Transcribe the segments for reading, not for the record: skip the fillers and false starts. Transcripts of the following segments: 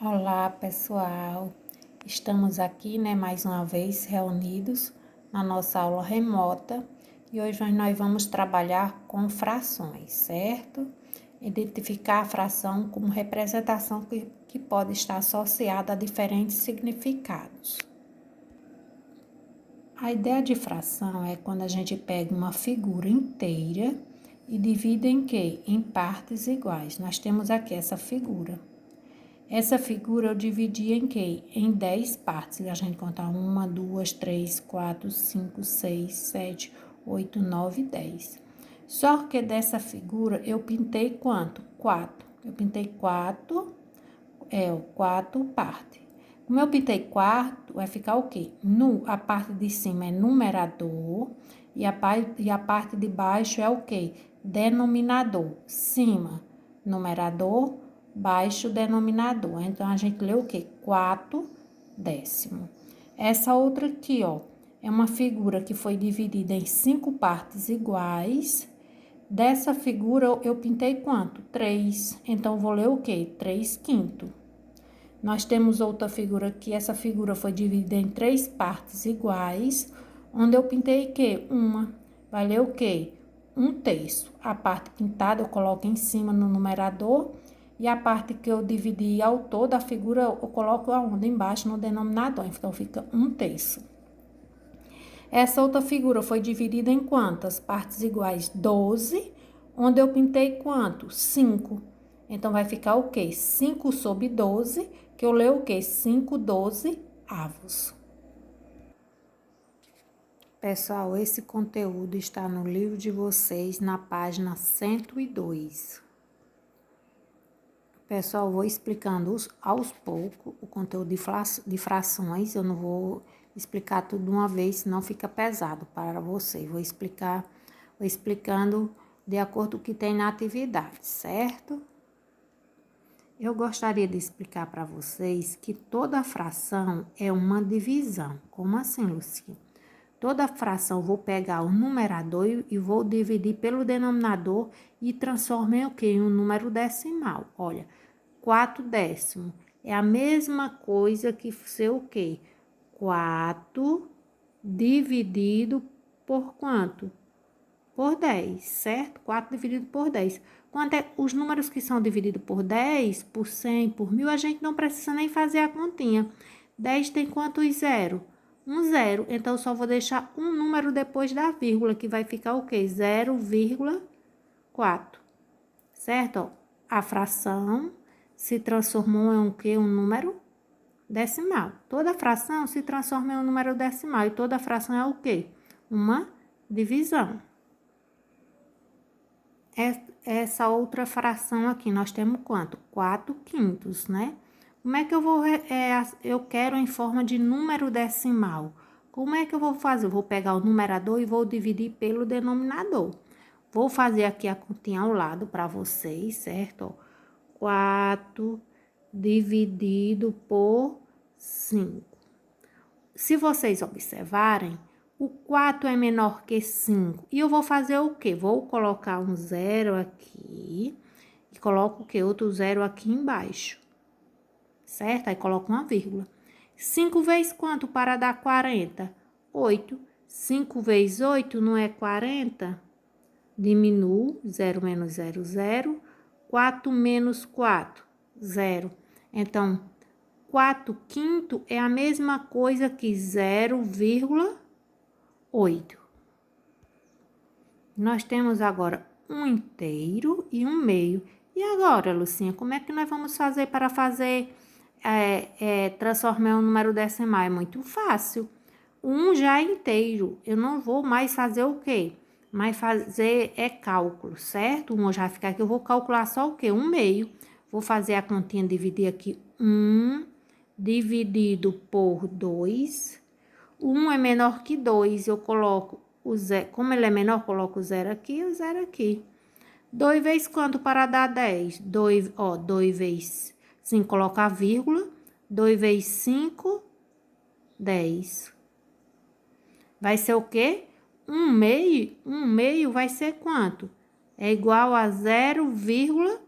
Olá, pessoal. Estamos aqui, mais uma vez reunidos na nossa aula remota e hoje nós vamos trabalhar com frações, certo? Identificar a fração como representação que pode estar associada a diferentes significados. A ideia de fração é quando a gente pega uma figura inteira e divide em quê? Em partes iguais. Nós temos aqui essa figura. Essa figura eu dividi em quê? Em 10 partes. A gente conta 1, 2, 3, 4, 5, 6, 7, 8, 9, 10. Só que dessa figura eu pintei quanto? 4. Eu pintei 4 partes. Como eu pintei 4, vai ficar o quê? A parte de cima é numerador e a parte de baixo é o quê? Denominador. Cima, numerador, baixo, denominador. Então, a gente lê o quê? 4 décimo. Essa outra aqui, ó, é uma figura que foi dividida em 5 partes iguais. Dessa figura, eu pintei quanto? 3. Então, vou ler o quê? 3 quinto. Nós temos outra figura aqui, essa figura foi dividida em 3 partes iguais, onde eu pintei o quê? Uma. Vai ler o quê? 1/3. A parte pintada eu coloco em cima no numerador e a parte que eu dividi ao todo da figura eu coloco aonde? Embaixo no denominador, então fica 1/3. Essa outra figura foi dividida em quantas? Partes iguais? 12, onde eu pintei quanto? 5. Então, vai ficar o quê? 5 sobre 12, que eu leio o quê? 5/12 avos. Pessoal, esse conteúdo está no livro de vocês, na página 102. Pessoal, vou explicando aos poucos o conteúdo de frações. Eu não vou explicar tudo de uma vez, senão fica pesado para você. Vou explicando de acordo com o que tem na atividade, certo? Eu gostaria de explicar para vocês que toda fração é uma divisão. Como assim, Lucia? Toda fração, vou pegar o numerador e vou dividir pelo denominador e transformar em o quê? Em um número decimal. Olha, 4 décimos é a mesma coisa que ser o quê? 4 dividido por quanto? Por 10, certo? 4 dividido por 10. Quanto é os números que são divididos por 10, por 100, por 1000, a gente não precisa nem fazer a continha. 10 tem quantos zero? Um zero. Então, eu só vou deixar um número depois da vírgula, que vai ficar o quê? 0,4. Certo? Ó, a fração se transformou em o quê? Um número decimal. Toda fração se transforma em um número decimal. E toda fração é o quê? Uma divisão. Essa outra fração aqui, nós temos quanto? 4 quintos, né? Como é que eu vou... eu quero em forma de número decimal. Como é que eu vou fazer? Eu vou pegar o numerador e vou dividir pelo denominador. Vou fazer aqui a continha ao lado para vocês, certo? 4 dividido por 5. Se vocês observarem, o 4 é menor que 5. E eu vou fazer o quê? Vou colocar um zero aqui e coloco o quê? Outro zero aqui embaixo. Certo? Aí coloco uma vírgula. 5 vezes quanto para dar 40? 8. 5 vezes 8 não é 40? Diminuo, 0 menos 0, 0. 4 menos 4, 0. Então, 4 quinto é a mesma coisa que 0,8. Nós temos agora um inteiro e um meio. E agora, Lucinha, como é que nós vamos fazer para transformar um número decimal? É muito fácil. Um já é inteiro. Eu não vou mais fazer o quê? Mas fazer cálculo, certo? Um já vai ficar aqui. Eu vou calcular só o quê? Um meio. Vou fazer a continha, dividir aqui 1 dividido por 2. 1 é menor que 2, eu coloco o zero. Como ele é menor, coloco o zero aqui e o zero aqui. 2 vezes quanto para dar 10? 2 vezes 5, coloca a vírgula. 2 vezes 5, 10. Vai ser o quê? 1 meio? 1 meio vai ser quanto? É igual a 0,5.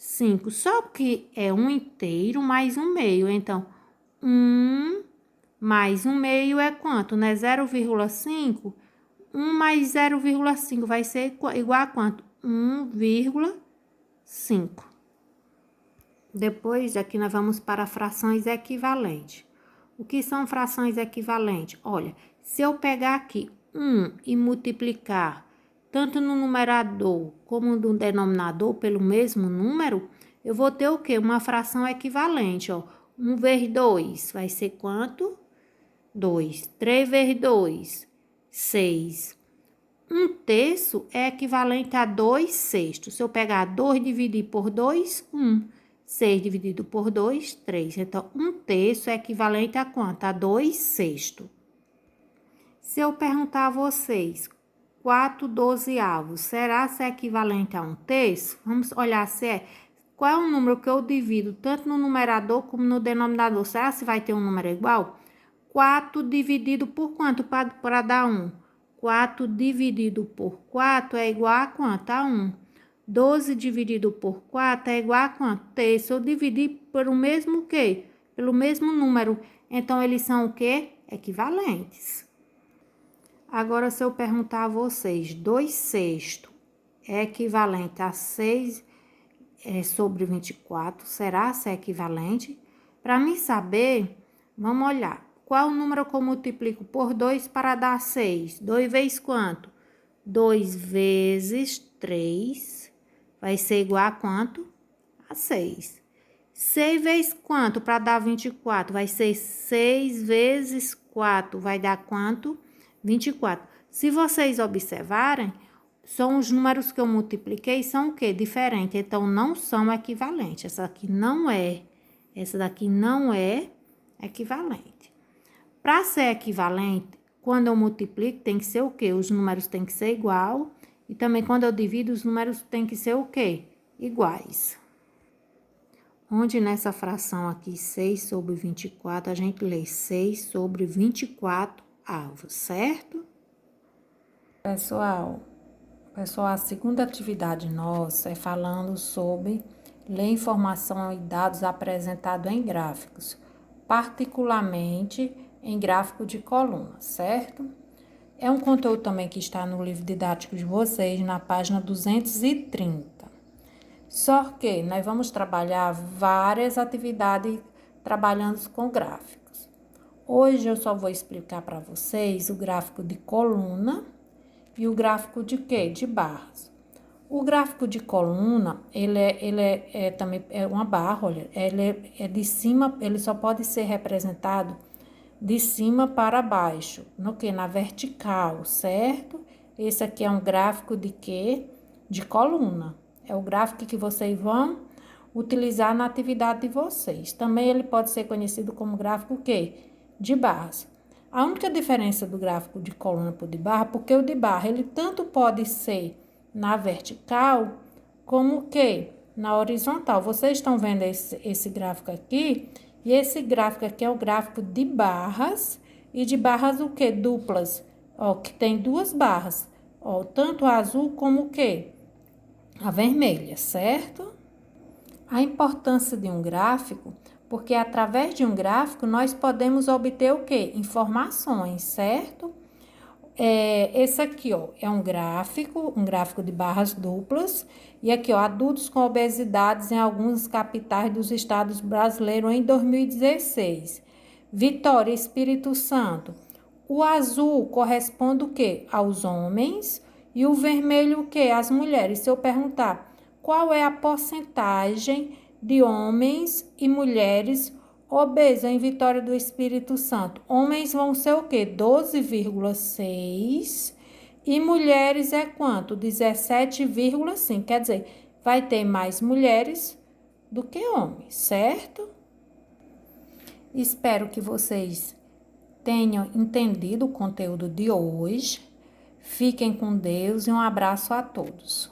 5. Só que é 1 inteiro mais 1 meio. Então, 1 mais 1 meio é quanto, né? 0,5. 1 mais 0,5 vai ser igual a quanto? 1,5. Depois, aqui nós vamos para frações equivalentes. O que são frações equivalentes? Olha, se eu pegar aqui 1 e multiplicar tanto no numerador como no denominador pelo mesmo número, eu vou ter o quê? Uma fração equivalente, ó. 1 vezes 2 vai ser quanto? 2. 3 vezes 2, 6. 1/3 é equivalente a 2/6. Se eu pegar 2 e dividir por 2, 1. 6 dividido por 2, 3. Então, 1/3 é equivalente a quanto? A 2/6. Se eu perguntar a vocês, 4/12, será se é equivalente a 1/3? Vamos olhar se é. Qual é o número que eu divido tanto no numerador como no denominador? Será se vai ter um número igual? 4 dividido por quanto para dar 1? 4 dividido por 4 é igual a quanto? A 1. 12 dividido por 4 é igual a quanto? Terço. Eu dividi pelo mesmo quê? Pelo mesmo número. Então, eles são o quê? Equivalentes. Agora, se eu perguntar a vocês, 2/6 é equivalente a 6 sobre 24, será se é equivalente? Para mim saber, vamos olhar. Qual o número que eu multiplico por 2 para dar 6? 2 vezes quanto? 2 vezes 3 vai ser igual a quanto? A 6. 6 vezes quanto para dar 24? Vai ser 6 vezes 4, vai dar quanto? 24. Se vocês observarem, são os números que eu multipliquei, são o quê? Diferente, então não são equivalentes. Essa daqui não é equivalente. Para ser equivalente, quando eu multiplico, tem que ser o quê? Os números têm que ser igual. E também quando eu divido, os números têm que ser o quê? Iguais. Onde nessa fração aqui, 6 sobre 24, a gente lê 6 sobre 24 avos, certo? Pessoal, a segunda atividade nossa é falando sobre ler informação e dados apresentados em gráficos, particularmente em gráfico de coluna, certo? É um conteúdo também que está no livro didático de vocês, na página 230. Só que nós vamos trabalhar várias atividades trabalhando com gráficos. Hoje eu só vou explicar para vocês o gráfico de coluna e o gráfico de quê? De barras. O gráfico de coluna, ele também é uma barra, olha, ele é de cima, ele só pode ser representado de cima para baixo, no que? Na vertical, certo? Esse aqui é um gráfico de quê? De coluna. É o gráfico que vocês vão utilizar na atividade de vocês. Também ele pode ser conhecido como gráfico o quê? De barras. A única diferença do gráfico de coluna para o de barra, porque o de barra, ele tanto pode ser na vertical, como o quê? Na horizontal. Vocês estão vendo esse gráfico aqui? E esse gráfico aqui é o gráfico de barras. E de barras o quê? Duplas. Ó, que tem duas barras. Ó, tanto a azul como o quê? A vermelha, certo? A importância de um gráfico, porque através de um gráfico nós podemos obter o quê? Informações, certo? Esse aqui, ó, é um gráfico de barras duplas. E aqui, ó, adultos com obesidades em algumas capitais dos estados brasileiros em 2016. Vitória, Espírito Santo. O azul corresponde o quê? Aos homens. E o vermelho o quê? Às mulheres. Se eu perguntar qual é a porcentagem de homens e mulheres obesos em Vitória do Espírito Santo, homens vão ser o quê? 12,6 e mulheres é quanto? 17,5. Quer dizer, vai ter mais mulheres do que homens, certo? Espero que vocês tenham entendido o conteúdo de hoje. Fiquem com Deus e um abraço a todos.